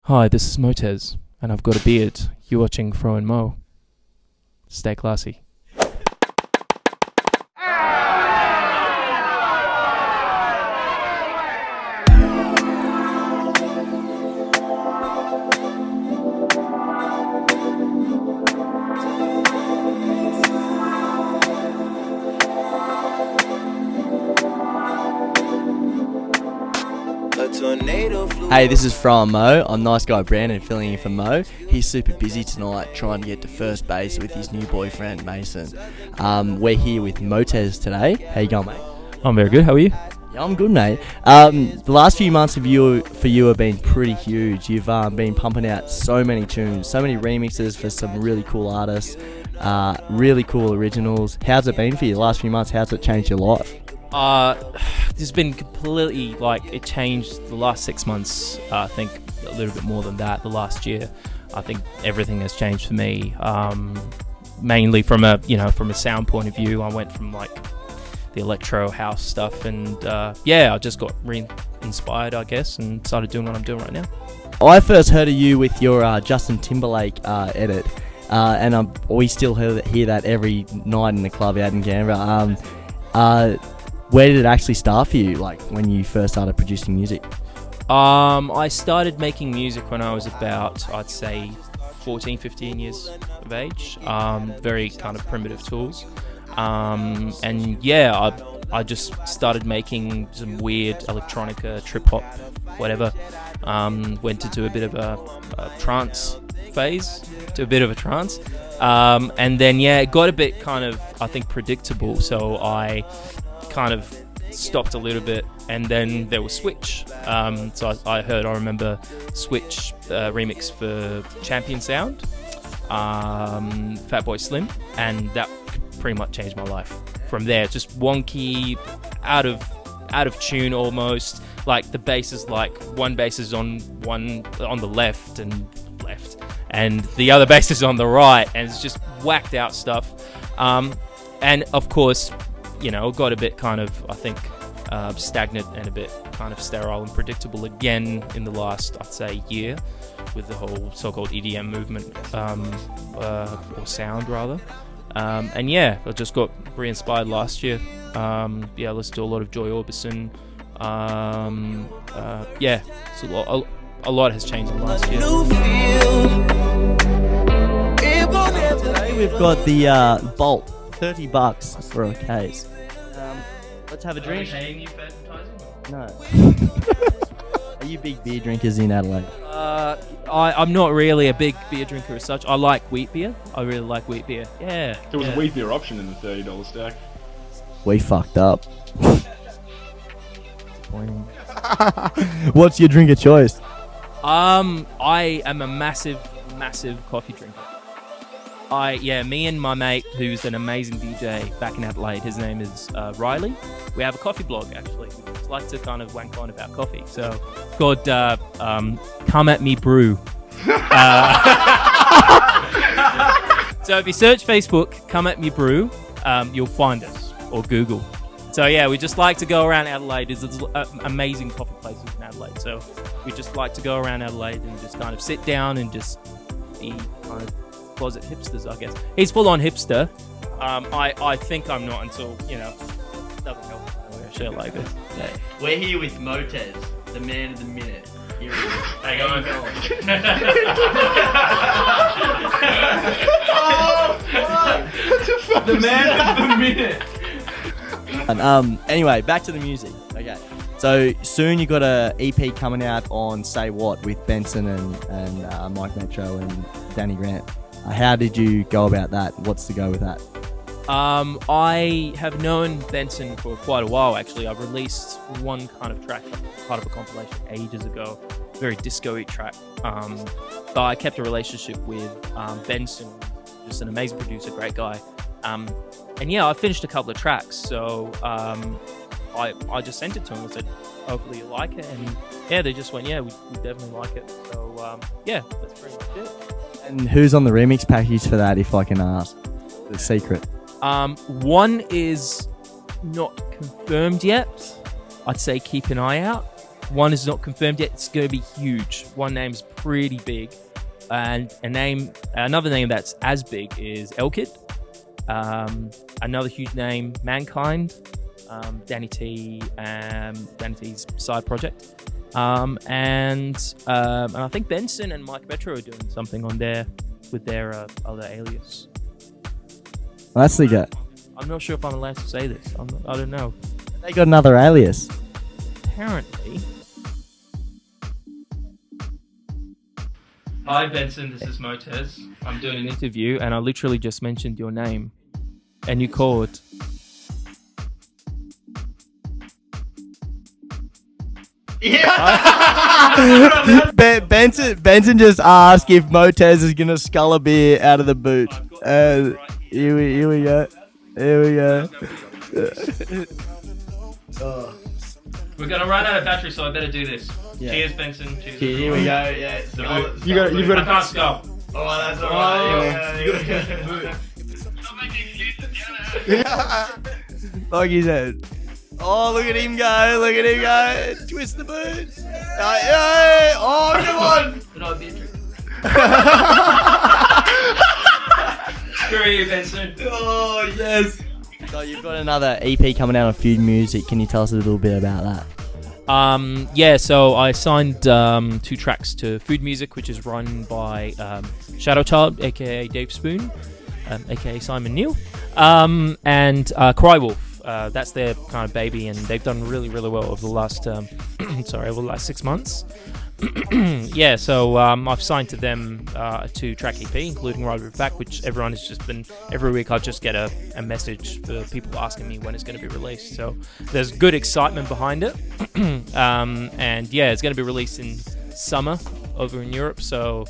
Hi, this is Motez, and I've got a beard. You're watching Fro and Mo. Stay classy. Hey, this is From Mo. I'm nice guy Brandon filling in for Mo. He's super busy tonight trying to get to first base with his new boyfriend Mason. We're here with Motez today. How you going, mate? I'm very good. How are you? Yeah, I'm good, mate. The last few months for you have been pretty huge. You've been pumping out so many tunes, so many remixes for some really cool artists, really cool originals. How's it been for you the last few months? How's it changed your life? There's been completely, it changed the last 6 months. I think a little bit more than that. The last year, I think everything has changed for me. Mainly from a sound point of view. I went from the electro house stuff, and I just got re-inspired, I guess, and started doing what I'm doing right now. I first heard of you with your Justin Timberlake edit, and we still hear that every night in the club out in Canberra. Where did it actually start for you, when you first started producing music? I started making music when I was about, I'd say, 14, 15 years of age. Very kind of primitive tools. I just started making some weird electronica, trip-hop, whatever. Went into a bit of a trance phase, and then, it got a bit kind of, I think, predictable, so I kind of stopped a little bit, and then there was Switch. So I remember Switch remix for Champion Sound, Fatboy Slim, and that pretty much changed my life. From there, just wonky, out of tune almost. The bass is one bass is on the left, and the other bass is on the right, and it's just whacked out stuff. And of course, it got a bit kind of, I think, stagnant and a bit kind of sterile and predictable again in the last, I'd say, year, with the whole so-called EDM movement, or sound rather. I just got re-inspired last year. Listened to a lot of Joy Orbison. So a lot has changed in the last year. Today we've got the Bolt. $30 for a case. Let's have a drink. Are you paying you for advertising? No. Are you big beer drinkers in Adelaide? I'm not really a big beer drinker as such. I like wheat beer. I really like wheat beer. Yeah. There was a wheat beer option in the $30 stack. We fucked up. What's your drink of choice? I am a massive coffee drinker. Me and my mate, who's an amazing DJ back in Adelaide, his name is Riley. We have a coffee blog, actually. We just like to kind of wank on about coffee. So it's called Come At Me Brew. So if you search Facebook, Come At Me Brew, you'll find us, or Google. So we just like to go around Adelaide. There's amazing coffee places in Adelaide. So we just like to go around Adelaide and just kind of sit down and just be kind of closet hipsters, I guess. He's full on hipster. I think I'm not until, doesn't help shit like this. Yeah. We're here with Motez, the man of the minute. Here he is. Hang on. The man of the minute. Anyway, back to the music. Okay. So soon you got a EP coming out on Say What with Benson and Mike Metro and Danny Grant. How did you go about that? What's the go with that? I have known Benson for quite a while, actually. I released one kind of track, part of a compilation ages ago, very disco-y track. But I kept a relationship with Benson, just an amazing producer, great guy. I finished a couple of tracks, so I just sent it to him and said, hopefully you like it. And they just went, we definitely like it. So that's pretty much it. And who's on the remix package for that, if I can ask? The secret. One is not confirmed yet. I'd say keep an eye out. One is not confirmed yet. It's going to be huge. One name's pretty big. And another name that's as big is Elkid. Another huge name, Mankind, Danny T's side project. And I think Benson and Mike Metro are doing something on there with their other alias. That's the guy. I'm not sure if I'm allowed to say this. I don't know. They got another alias. Apparently. Hi Benson, this is Motez. I'm doing an interview and I literally just mentioned your name. And you called. Yeah. Benson just asked if Motez is gonna scull a beer out of the boot. Here we go. We're gonna run out of battery, so I better do this. Yeah. Cheers, Benson. Cheers. Here we go. Yeah. You've got I can't stop. Oh, that's alright. You gotta catch the boot. Like he said. Oh, look at him go! Twist the boot. Yeah. Oh, come on! Screw you, Benson. Oh yes. So you've got another EP coming out on Food Music. Can you tell us a little bit about that? Yeah, so I signed 2 tracks to Food Music, which is run by Shadow Child, aka Dave Spoon, aka Simon Neal, and Cry Wolf. That's their kind of baby, and they've done really, really well over the last over the last 6 months. Yeah, so I've signed to them a 2-track EP, including Right Over Back, which everyone has just been, every week I just get a message for people asking me when it's going to be released. So there's good excitement behind it. And yeah, it's going to be released in summer over in Europe. So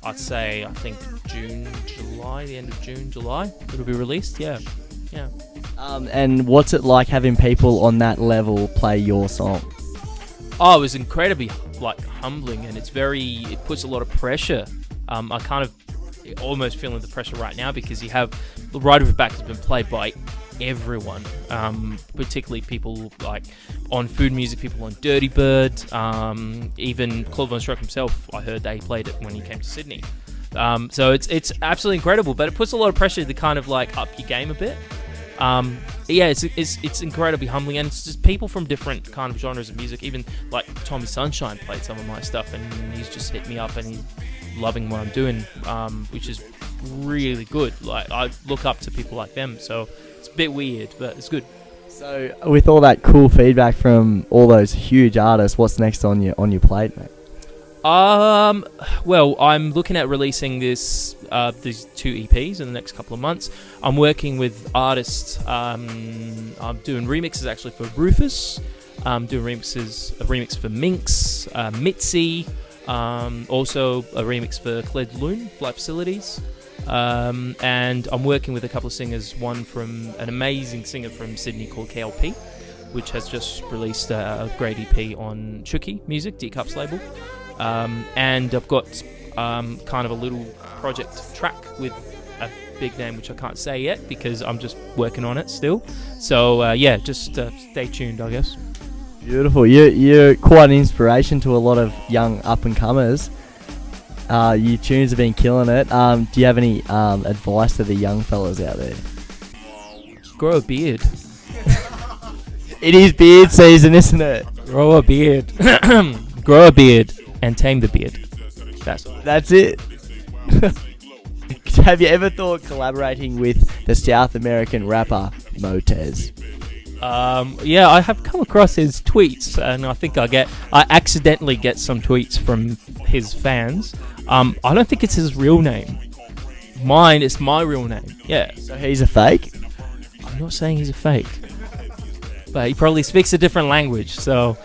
I'd say, I think June, July, the end of June, July, it'll be released. Yeah. And what's it like having people on that level play your song? Oh, it was incredibly humbling, and it puts a lot of pressure. I kind of almost feeling the pressure right now because you have the Right Over Back has been played by everyone, particularly people like on Food Music, people on Dirty Bird, even Claude Von Stroke himself. I heard that he played it when he came to Sydney. So it's absolutely incredible, but it puts a lot of pressure to kind of up your game a bit. Yeah, it's incredibly humbling, and it's just people from different kind of genres of music. Even Tommy Sunshine played some of my stuff, and he's just hit me up, and he's loving what I'm doing, which is really good. I look up to people like them, so it's a bit weird, but it's good. So, with all that cool feedback from all those huge artists, what's next on your plate, mate? Well, I'm looking at releasing these 2 EPs in the next couple of months. I'm working with artists. I'm doing remixes actually for Rufus. I'm doing a remix for Minx, Mitzi. Also a remix for Cled Loon, Flight Facilities. And I'm working with a couple of singers. One from an amazing singer from Sydney called KLP, which has just released a great EP on Chucky Music, D-Cup's label. And I've got kind of a little project track with a big name, which I can't say yet because I'm just working on it still. So yeah, just stay tuned, I guess. Beautiful. You're quite an inspiration to a lot of young up-and-comers. Your tunes have been killing it. Do you have any advice to the young fellas out there? Grow a beard. It is beard season, isn't it? Grow a beard. Grow a beard. And tame the beard. That's it. Have you ever thought collaborating with the South American rapper Motez? Yeah, I have come across his tweets, and I think I accidentally get some tweets from his fans. I don't think it's his real name. It's my real name. Yeah. So he's a fake? I'm not saying he's a fake, but he probably speaks a different language. So,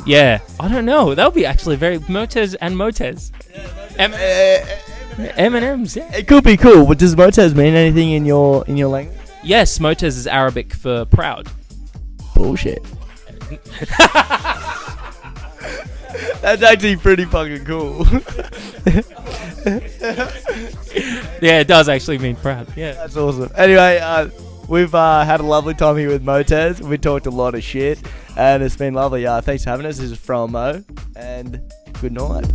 yeah, I don't know. That would be actually very Motez and Motez. M&M's, yeah. It could be cool, but does Motez mean anything in your language? Yes, Motez is Arabic for proud. Bullshit. That's actually pretty fucking cool. Yeah, it does actually mean proud. Yeah. That's awesome. Anyway, we've had a lovely time here with Motez. We talked a lot of shit, and it's been lovely. Thanks for having us. This is from Mo, and good night.